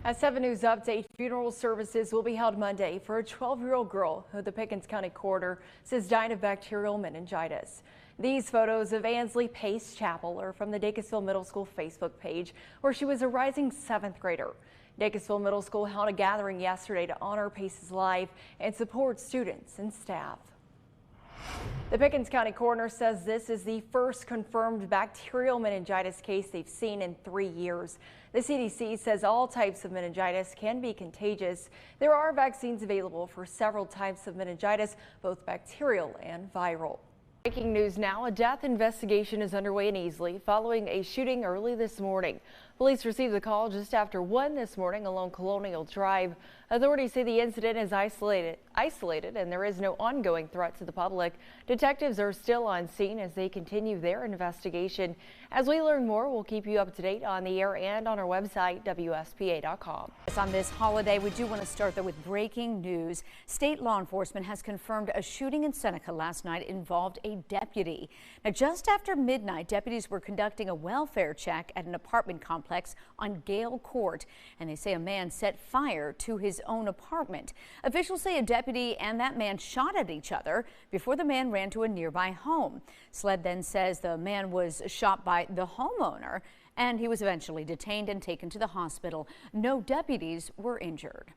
A 7 News update, funeral services will be held Monday for a 12-year-old girl who the Pickens County coroner says died of bacterial meningitis. These photos of Ansley Pace Chapel are from the Dacusville Middle School Facebook page, where she was a rising 7th grader. Dacusville Middle School held a gathering yesterday to honor Pace's life and support students and staff. The Pickens County coroner says this is the first confirmed bacterial meningitis case they've seen in 3 years. The CDC says all types of meningitis can be contagious. There are vaccines available for several types of meningitis, both bacterial and viral. Breaking news now, a death investigation is underway in Easley following a shooting early this morning. Police received the call just after 1 this morning along Colonial Drive. Authorities say the incident is isolated and there is no ongoing threat to the public. Detectives are still on scene as they continue their investigation. As we learn more, we'll keep you up to date on the air and on our website, WSPA.com. On this holiday, we do want to start though with breaking news. State law enforcement has confirmed a shooting in Seneca last night involved a deputy. Now, just after midnight, deputies were conducting a welfare check at an apartment complex on Gale Court, and they say a man set fire to his own apartment. Officials say a deputy and that man shot at each other before the man ran to a nearby home. SLED then says the man was shot by the homeowner, and he was eventually detained and taken to the hospital. No deputies were injured.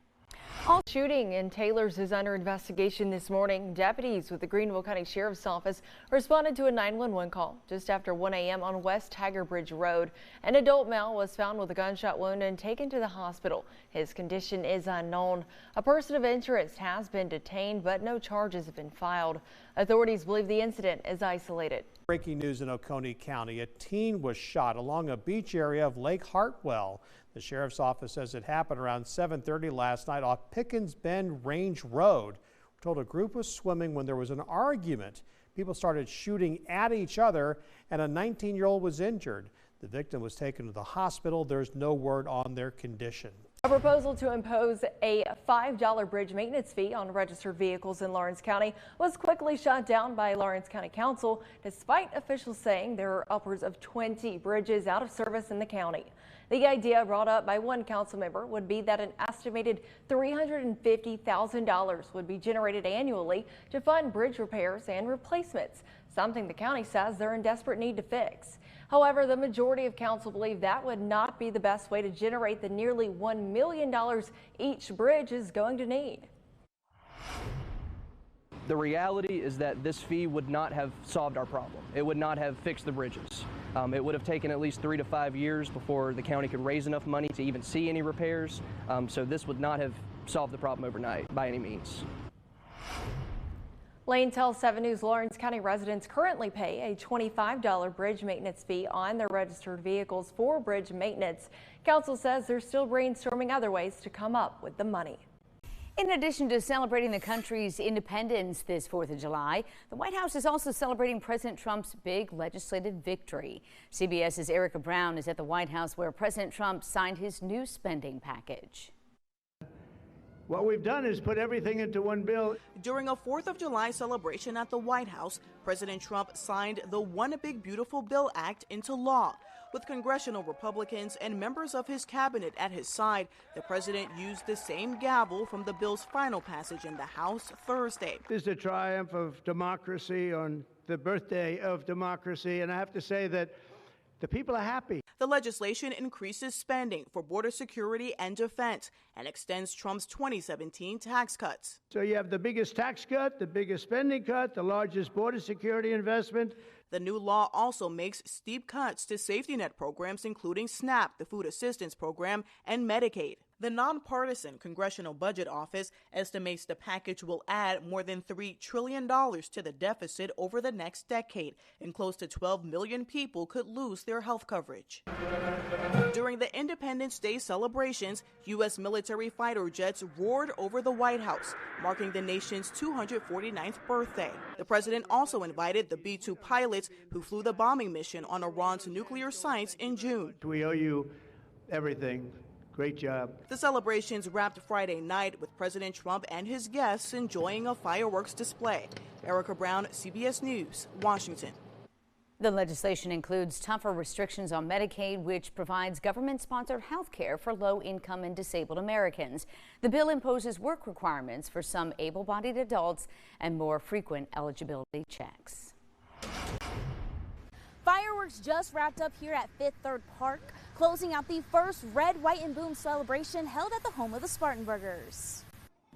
All shooting in Taylor's is under investigation this morning. Deputies with the Greenville County Sheriff's Office responded to a 911 call just after 1 a.m. on West Tiger Bridge Road. An adult male was found with a gunshot wound and taken to the hospital. His condition is unknown. A person of interest has been detained, but no charges have been filed. Authorities believe the incident is isolated. Breaking news in Oconee County. A teen was shot along a beach area of Lake Hartwell. The sheriff's office says it happened around 7:30 last night off Pickens Bend Range Road. We're told a group was swimming when there was an argument. People started shooting at each other and a 19-year-old was injured. The victim was taken to the hospital. There's no word on their condition. A proposal to impose a $5 bridge maintenance fee on registered vehicles in Lawrence County was quickly shot down by Lawrence County Council, despite officials saying there are upwards of 20 bridges out of service in the county. The idea brought up by one council member would be that an estimated $350,000 would be generated annually to fund bridge repairs and replacements, something the county says they're in desperate need to fix. However, the majority of council believe that would not be the best way to generate the nearly $1 million each bridge is going to need. The reality is that this fee would not have solved our problem. It would not have fixed the bridges. It would have taken at least 3 to 5 years before the county could raise enough money to even see any repairs. So this would not have solved the problem overnight by any means. Lane tells 7 News Lawrence County residents currently pay a $25 bridge maintenance fee on their registered vehicles for bridge maintenance. Council says they're still brainstorming other ways to come up with the money. In addition to celebrating the country's independence this 4th of July, the White House is also celebrating President Trump's big legislative victory. CBS's Erica Brown is at the White House where President Trump signed his new spending package. What we've done is put everything into one bill. During a 4th of July celebration at the White House, President Trump signed the One Big Beautiful Bill Act into law. With congressional Republicans and members of his cabinet at his side, the president used the same gavel from the bill's final passage in the House Thursday. This is a triumph of democracy on the birthday of democracy, and I have to say that the people are happy. The legislation increases spending for border security and defense and extends Trump's 2017 tax cuts. So you have the biggest tax cut, the biggest spending cut, the largest border security investment. The new law also makes steep cuts to safety net programs, including SNAP, the Food Assistance Program, and Medicaid. The nonpartisan Congressional Budget Office estimates the package will add more than $3 trillion to the deficit over the next decade, and close to 12 million people could lose their health coverage. During the Independence Day celebrations, U.S. military fighter jets roared over the White House, marking the nation's 249th birthday. The president also invited the B-2 pilots who flew the bombing mission on Iran's nuclear sites in June. We owe you everything. Great job. The celebrations wrapped Friday night with President Trump and his guests enjoying a fireworks display. Erica Brown, CBS News, Washington. The legislation includes tougher restrictions on Medicaid, which provides government-sponsored health care for low-income and disabled Americans. The bill imposes work requirements for some able-bodied adults and more frequent eligibility checks. Fireworks just wrapped up here at Fifth Third Park, closing out the first Red, White, and Boom celebration held at the home of the Spartanbergers.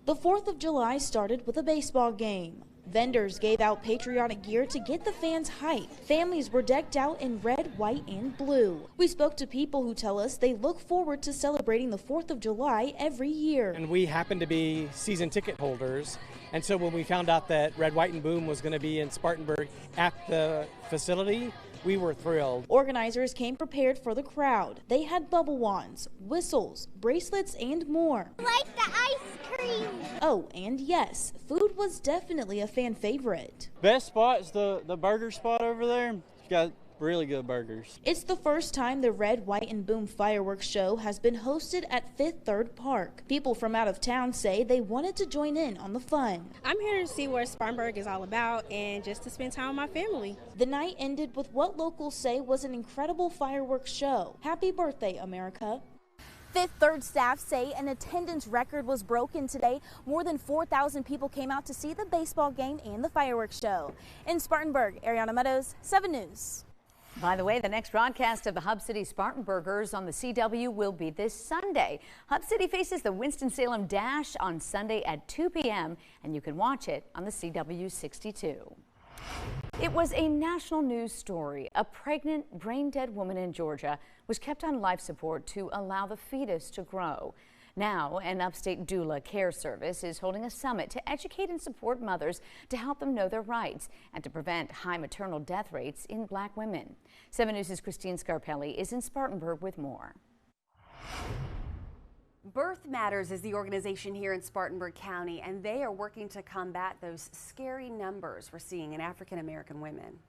The 4th of July started with a baseball game. Vendors gave out patriotic gear to get the fans hyped. Families were decked out in red, white, and blue. We spoke to people who tell us they look forward to celebrating the 4th of July every year. And we happen to be season ticket holders. And so when we found out that Red, White, and Boom was going to be in Spartanburg at the facility, we were thrilled. Organizers came prepared for the crowd. They had bubble wands, whistles, bracelets, and more. Like the ice cream. Oh, and yes, food was definitely a fan favorite. Best spot is the burger spot over there. It's got really good burgers. It's the first time the Red, White, and Boom fireworks show has been hosted at Fifth Third Park. People from out of town say they wanted to join in on the fun. I'm here to see what Spartanburg is all about and just to spend time with my family. The night ended with what locals say was an incredible fireworks show. Happy birthday, America. Fifth Third staff say an attendance record was broken today. More than 4,000 people came out to see the baseball game and the fireworks show. In Spartanburg, Ariana Meadows, 7 News. By the way, the next broadcast of the Hub City Spartanburgers on the CW will be this Sunday. Hub City faces the Winston-Salem Dash on Sunday at 2 p.m. and you can watch it on the CW 62. It was a national news story. A pregnant, brain-dead woman in Georgia was kept on life support to allow the fetus to grow. Now, an upstate doula care service is holding a summit to educate and support mothers to help them know their rights and to prevent high maternal death rates in Black women. 7 News' Christine Scarpelli is in Spartanburg with more. Birth Matters is the organization here in Spartanburg County, and they are working to combat those scary numbers we're seeing in African American women.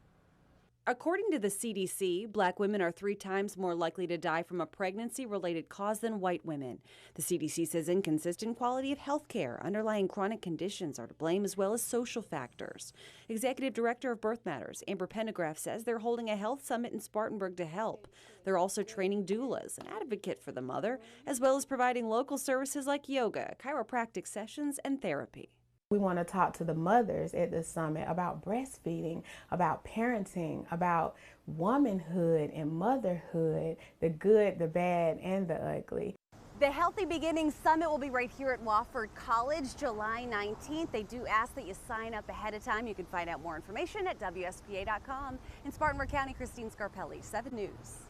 According to the CDC, Black women are 3 times more likely to die from a pregnancy-related cause than white women. The CDC says inconsistent quality of health care, underlying chronic conditions are to blame, as well as social factors. Executive Director of Birth Matters, Amber Pendergraph, says they're holding a health summit in Spartanburg to help. They're also training doulas, an advocate for the mother, as well as providing local services like yoga, chiropractic sessions, and therapy. We want to talk to the mothers at the summit about breastfeeding, about parenting, about womanhood and motherhood, the good, the bad, and the ugly. The Healthy Beginnings Summit will be right here at Wofford College, July 19th. They do ask that you sign up ahead of time. You can find out more information at WSPA.com. In Spartanburg County, Christine Scarpelli, 7 News.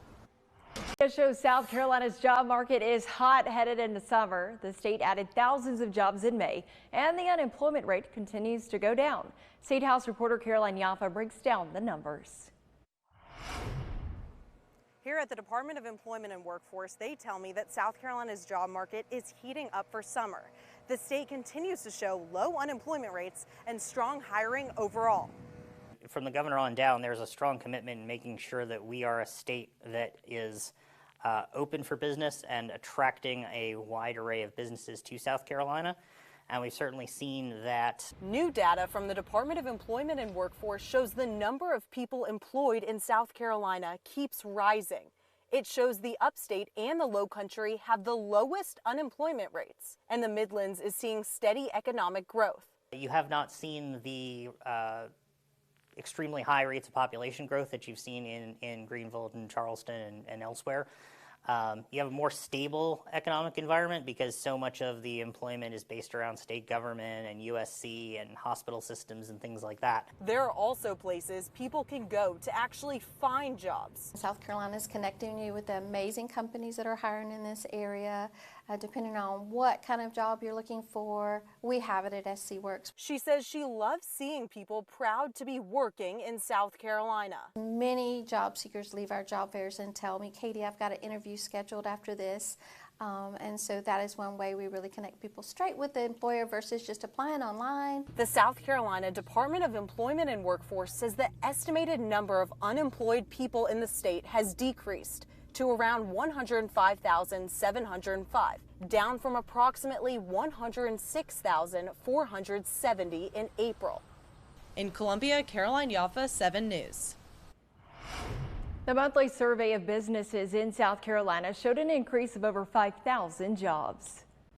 It shows South Carolina's job market is hot headed into summer. The state added thousands of jobs in May, and the unemployment rate continues to go down. State House reporter Caroline Yaffa breaks down the numbers. Here at the Department of Employment and Workforce, they tell me that South Carolina's job market is heating up for summer. The state continues to show low unemployment rates and strong hiring overall. From the governor on down, there's a strong commitment in making sure that we are a state that is open for business and attracting a wide array of businesses to South Carolina. And we've certainly seen that. New data from the Department of Employment and Workforce shows the number of people employed in South Carolina keeps rising. It shows the upstate and the low country have the lowest unemployment rates, and the Midlands is seeing steady economic growth. You have not seen the extremely high rates of population growth that you've seen in Greenville and Charleston and elsewhere. You have a more stable economic environment because so much of the employment is based around state government and USC and hospital systems and things like that. There are also places people can go to actually find jobs. South Carolina is connecting you with the amazing companies that are hiring in this area. Depending on what kind of job you're looking for, we have it at SC Works. She says she loves seeing people proud to be working in South Carolina. Many job seekers leave our job fairs and tell me, Katie, I've got an interview scheduled after this. And so that is one way we really connect people straight with the employer versus just applying online. The South Carolina Department of Employment and Workforce says the estimated number of unemployed people in the state has decreased to around 105,705, down from approximately 106,470 in April. In Columbia, Caroline Yaffa, 7 News. The monthly survey of businesses in South Carolina showed an increase of over 5,000 jobs.